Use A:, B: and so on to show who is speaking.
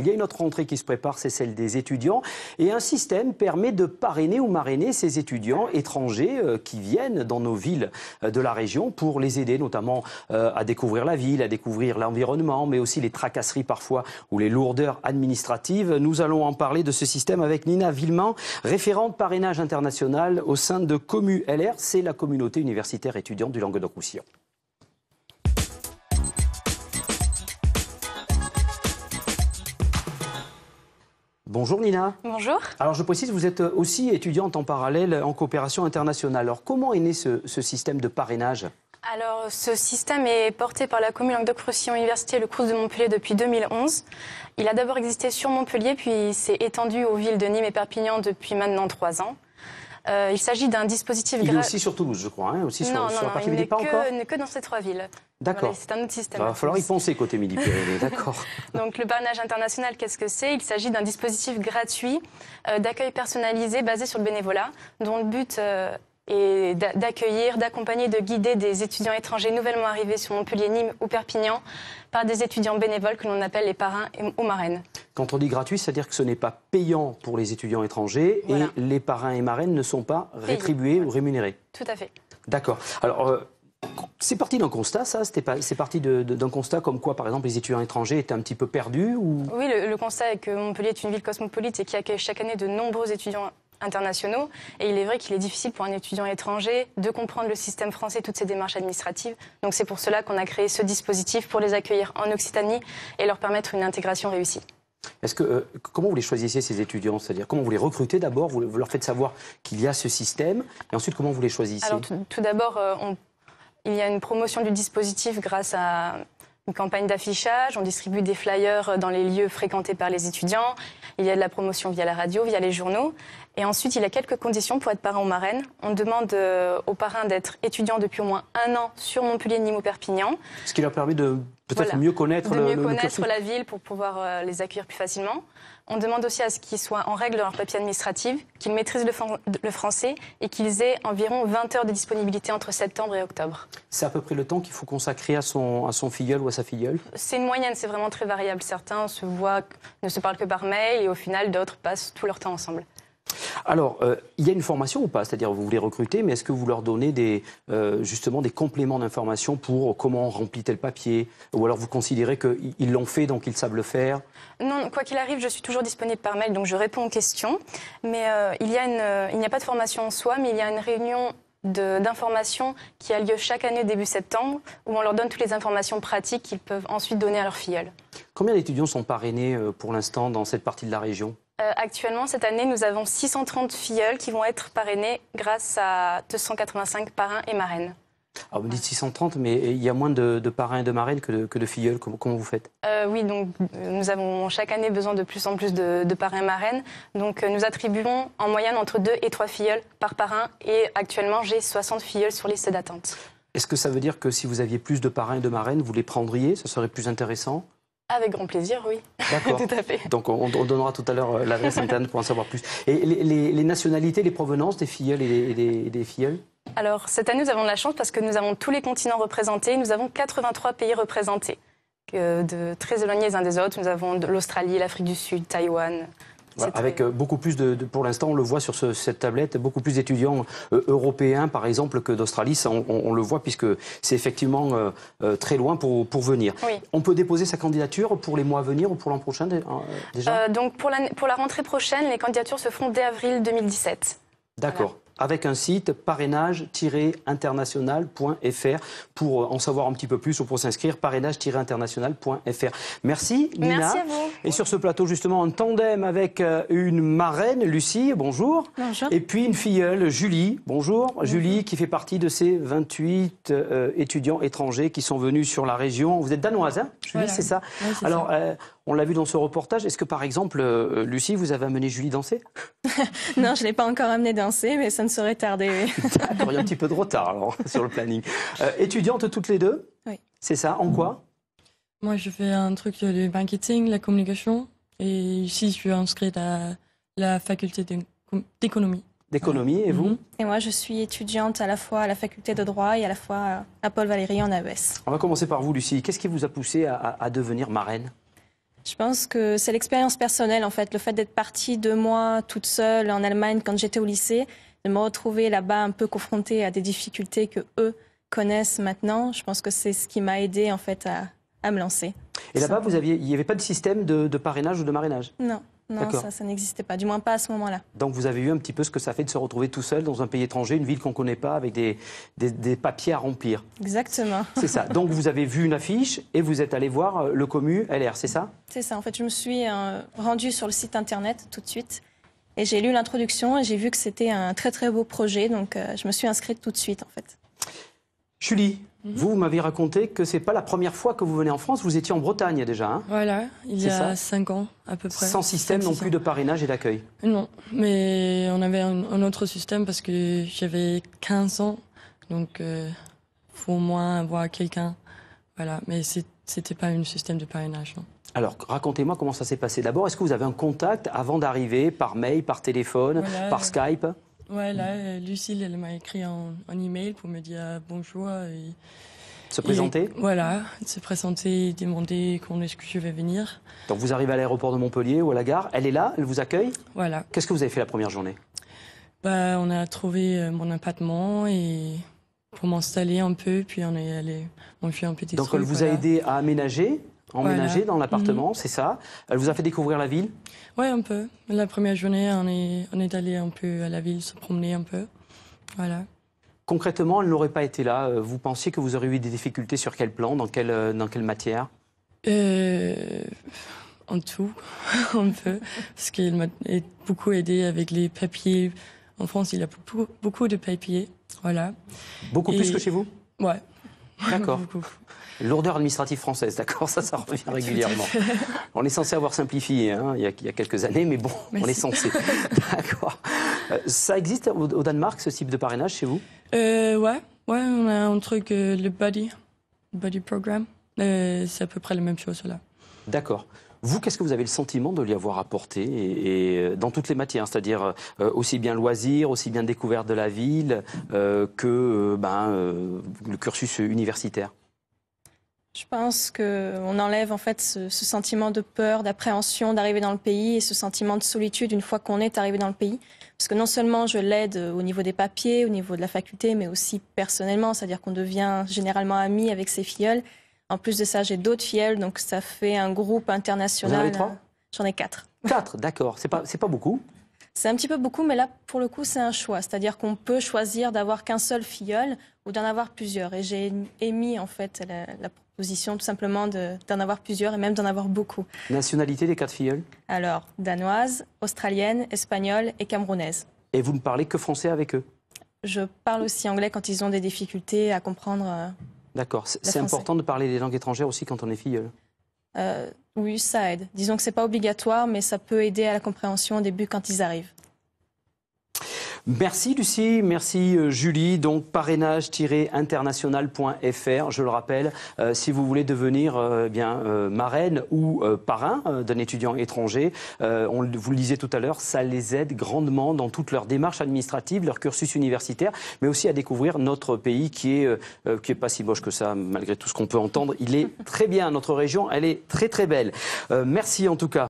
A: Il y a une autre rentrée qui se prépare, c'est celle des étudiants. Et un système permet de parrainer ou marrainer ces étudiants étrangers qui viennent dans nos villes de la région pour les aider notamment à découvrir la ville, à découvrir l'environnement, mais aussi les tracasseries parfois ou les lourdeurs administratives. Nous allons en parler de ce système avec Nina Villemain, référente parrainage international au sein de Commu-LR. C'est la communauté universitaire étudiante du Languedoc-Roussillon. Bonjour Nina.
B: Bonjour.
A: Alors je précise, vous êtes aussi étudiante en parallèle en coopération internationale. Alors comment est né ce système de parrainage ?
B: Alors ce système est porté par la commune Languedoc-Roussillon Université et le Crous de Montpellier depuis 2011. Il a d'abord existé sur Montpellier puis s'est étendu aux villes de Nîmes et Perpignan depuis maintenant 3 ans. Il s'agit d'un dispositif...
A: Il est aussi sur Toulouse, je crois, hein, aussi sur la partie Midi, pas encore ?
B: Il n'est que dans ces 3 villes.
A: D'accord.
B: Voilà, c'est un autre système.
A: Il va falloir y penser côté Midi-Pyrénées, d'accord.
B: Donc le parrainage international, qu'est-ce que c'est ? Il s'agit d'un dispositif gratuit d'accueil personnalisé basé sur le bénévolat, dont le but est d'accueillir, d'accompagner, de guider des étudiants étrangers nouvellement arrivés sur Montpellier, Nîmes ou Perpignan par des étudiants bénévoles que l'on appelle les parrains ou marraines.
A: Quand on dit gratuit, c'est-à-dire que ce n'est pas payant pour les étudiants étrangers et les parrains et marraines ne sont pas rétribués ou rémunérés.
B: Tout à fait.
A: D'accord. Alors, c'est parti d'un constat, ça ? C'est parti d'un constat comme quoi, par exemple, les étudiants étrangers étaient un petit peu perdus ou...
B: Oui, le constat est que Montpellier est une ville cosmopolite et qui accueille chaque année de nombreux étudiants internationaux. Et il est vrai qu'il est difficile pour un étudiant étranger de comprendre le système français, toutes ces démarches administratives. Donc c'est pour cela qu'on a créé ce dispositif pour les accueillir en Occitanie et leur permettre une intégration réussie.
A: Comment vous les choisissez, ces étudiants ? C'est-à-dire, comment vous les recrutez d'abord ? Vous leur faites savoir qu'il y a ce système. Et ensuite, comment vous les choisissez ?
B: Alors, tout d'abord, il y a une promotion du dispositif grâce à une campagne d'affichage. On distribue des flyers dans les lieux fréquentés par les étudiants. Il y a de la promotion via la radio, via les journaux. Et ensuite, il y a quelques conditions pour être parrain ou marraine. On demande aux parrains d'être étudiants depuis au moins 1 an sur Montpellier, Nîmes ou Perpignan.
A: Ce qui leur permet de peut-être mieux connaître
B: la ville pour pouvoir les accueillir plus facilement. On demande aussi à ce qu'ils soient en règle dans leur papier administratif, qu'ils maîtrisent le français et qu'ils aient environ 20 heures de disponibilité entre septembre et octobre.
A: C'est à peu près le temps qu'il faut consacrer à son filleul ou à sa filleule ?
B: C'est une moyenne, c'est vraiment très variable. Certains ne se parlent que par mail et au final, d'autres passent tout leur temps ensemble.
A: Alors, il y a une formation ou pas ? C'est-à-dire, vous les recrutez, mais est-ce que vous leur donnez justement des compléments d'information pour comment on remplit tel papier ? Ou alors vous considérez qu'ils l'ont fait, donc ils savent le faire ?
B: Non, quoi qu'il arrive, je suis toujours disponible par mail, donc je réponds aux questions. Mais il n'y a pas de formation en soi, mais il y a une réunion d'information qui a lieu chaque année début septembre, où on leur donne toutes les informations pratiques qu'ils peuvent ensuite donner à leur filleule.
A: Combien d'étudiants sont parrainés pour l'instant dans cette partie de la région ?
B: Actuellement, cette année, nous avons 630 filleuls qui vont être parrainés grâce à 285 parrains et marraines.
A: Alors vous dites 630, mais il y a moins de parrains et de marraines que de filleuls. Comment vous faites ?
B: Oui, donc nous avons chaque année besoin de plus en plus de parrains et marraines. Donc nous attribuons en moyenne entre 2 et 3 filleuls par parrain. Et actuellement, j'ai 60 filleuls sur liste d'attente.
A: Est-ce que ça veut dire que si vous aviez plus de parrains et de marraines, vous les prendriez ? Ça serait plus intéressant ?
B: Avec grand plaisir, oui.
A: D'accord.
B: Tout à fait.
A: Donc on donnera tout à l'heure l'adresse internet pour en savoir plus. Et les nationalités, les provenances des filleuls et des filleuls ?
B: Alors cette année, nous avons de la chance parce que nous avons tous les continents représentés. Nous avons 83 pays représentés, très éloignés les uns des autres. Nous avons l'Australie, l'Afrique du Sud, Taïwan.
A: Voilà, avec beaucoup plus pour l'instant, on le voit sur cette tablette, beaucoup plus d'étudiants européens, par exemple, que d'Australie. On le voit puisque c'est effectivement très loin pour venir.
B: Oui.
A: On peut déposer sa candidature pour les mois à venir ou pour l'an prochain déjà
B: Donc pour la rentrée prochaine, les candidatures se feront dès avril 2017.
A: D'accord. Voilà. Avec un site parrainage-international.fr pour en savoir un petit peu plus ou pour s'inscrire, parrainage-international.fr. Merci Nina.
B: Merci à vous.
A: Et sur ce plateau, justement, en tandem avec une marraine, Lucie, bonjour.
C: Bonjour.
A: Et puis une filleule, Julie, bonjour. Bonjour. Julie qui fait partie de ces 28 étudiants étrangers qui sont venus sur la région. Vous êtes danoise, hein, Julie,
C: voilà.
A: C'est ça?
C: Oui, c'est
A: Alors,
C: ça.
A: on l'a vu dans ce reportage. Est-ce que, par exemple, Lucie, vous avez amené Julie danser?
C: Non, je ne l'ai pas encore amenée danser, mais ça ne saurait tarder.
A: D'accord, il y a un petit peu de retard alors, sur le planning. Étudiantes toutes les deux?
C: Oui.
A: C'est ça, en quoi?
D: Moi, je fais un truc de marketing, la communication. Et ici, je suis inscrite à la faculté d'économie.
A: D'économie, et vous?
C: Et moi, je suis étudiante à la fois à la faculté de droit et à la fois à Paul Valéry en AES.
A: On va commencer par vous, Lucie. Qu'est-ce qui vous a poussé à devenir marraine?
C: Je pense que c'est l'expérience personnelle, en fait. Le fait d'être partie 2 mois toute seule en Allemagne quand j'étais au lycée, de me retrouver là-bas un peu confrontée à des difficultés que eux connaissent maintenant, je pense que c'est ce qui m'a aidée, en fait, à me lancer.
A: Et là-bas, il n'y avait pas de système de parrainage ou de marrainage?
C: Non. Non, ça n'existait pas, du moins pas à ce moment-là.
A: Donc vous avez vu un petit peu ce que ça fait de se retrouver tout seul dans un pays étranger, une ville qu'on ne connaît pas, avec des papiers à remplir.
C: Exactement.
A: C'est ça. Donc vous avez vu une affiche et vous êtes allé voir le Commu LR, c'est ça?
C: C'est ça. En fait, je me suis rendue sur le site internet tout de suite. Et j'ai lu l'introduction et j'ai vu que c'était un très très beau projet. Donc je me suis inscrite tout de suite, en fait.
A: Julie, vous m'avez raconté que ce n'est pas la première fois que vous venez en France, vous étiez en Bretagne déjà. Hein?
D: Voilà, il y a 5 ans à peu près.
A: Sans système non plus de parrainage et d'accueil?
D: Non, mais on avait un autre système parce que j'avais 15 ans, donc il faut au moins avoir quelqu'un. Voilà, mais c'était pas un système de parrainage. Non.
A: Alors, racontez-moi comment ça s'est passé. D'abord, est-ce que vous avez un contact avant d'arriver, par mail, par téléphone, par Skype?
D: Ouais, là, Lucille, elle m'a écrit un email pour me dire bonjour. Et,
A: se présenter?
D: Voilà, se présenter, demander quand est-ce que je vais venir.
A: Donc vous arrivez à l'aéroport de Montpellier ou à la gare, elle est là, elle vous accueille?
D: Voilà.
A: Qu'est-ce que vous avez fait la première journée?
D: On a trouvé mon appartement et pour m'installer un peu, puis on est allé manger un petit truc.
A: Donc elle vous a aidé à aménager? Emménager dans l'appartement, c'est ça? Elle vous a fait découvrir la ville?
D: Oui, un peu. La première journée, on est allé un peu à la ville, se promener un peu. Voilà.
A: Concrètement, elle n'aurait pas été là. Vous pensiez que vous auriez eu des difficultés sur quel plan, dans quelle matière?
D: En tout, un peu. Parce qu'elle m'a beaucoup aidé avec les papiers. En France, il y a beaucoup de papiers. Voilà.
A: Beaucoup plus que chez vous?
D: Ouais.
A: D'accord. Lourdeur administrative française, d'accord, ça revient régulièrement. On est censé avoir simplifié hein, il y a quelques années, mais bon, on est censé. D'accord. Ça existe au Danemark, ce type de parrainage, chez vous?
D: Ouais, on a un truc, le Buddy Program. C'est à peu près la même chose, là.
A: D'accord. Vous, qu'est-ce que vous avez le sentiment de lui avoir apporté et dans toutes les matières, c'est-à-dire aussi bien loisirs, aussi bien découverte de la ville que le cursus universitaire?
C: Je pense qu'on enlève en fait ce sentiment de peur, d'appréhension d'arriver dans le pays et ce sentiment de solitude une fois qu'on est arrivé dans le pays. Parce que non seulement je l'aide au niveau des papiers, au niveau de la faculté, mais aussi personnellement, c'est-à-dire qu'on devient généralement amis avec ses filleuls. En plus de ça, j'ai d'autres filleuls, donc ça fait un groupe international.
A: Vous en avez 3?
C: J'en ai 4.
A: 4, d'accord. C'est pas beaucoup?
C: C'est un petit peu beaucoup, mais là, pour le coup, c'est un choix. C'est-à-dire qu'on peut choisir d'avoir qu'un seul filleul ou d'en avoir plusieurs. Et j'ai émis, en fait, la proposition tout simplement d'en avoir plusieurs et même d'en avoir beaucoup.
A: Nationalité des 4 filleuls?
C: Alors, danoise, australienne, espagnole et camerounaise.
A: Et vous ne parlez que français avec eux?
C: Je parle aussi anglais quand ils ont des difficultés à comprendre.
A: D'accord. C'est important de parler les langues étrangères aussi quand on est filleul?
C: Oui, ça aide. Disons que ce n'est pas obligatoire, mais ça peut aider à la compréhension au début quand ils arrivent.
A: Merci Lucie, merci Julie. Donc parrainage-international.fr, je le rappelle, si vous voulez devenir marraine ou parrain d'un étudiant étranger, vous le disiez tout à l'heure, ça les aide grandement dans toutes leurs démarches administratives, leur cursus universitaire, mais aussi à découvrir notre pays qui est pas si moche que ça, malgré tout ce qu'on peut entendre. Il est très bien, notre région, elle est très très belle. Merci en tout cas.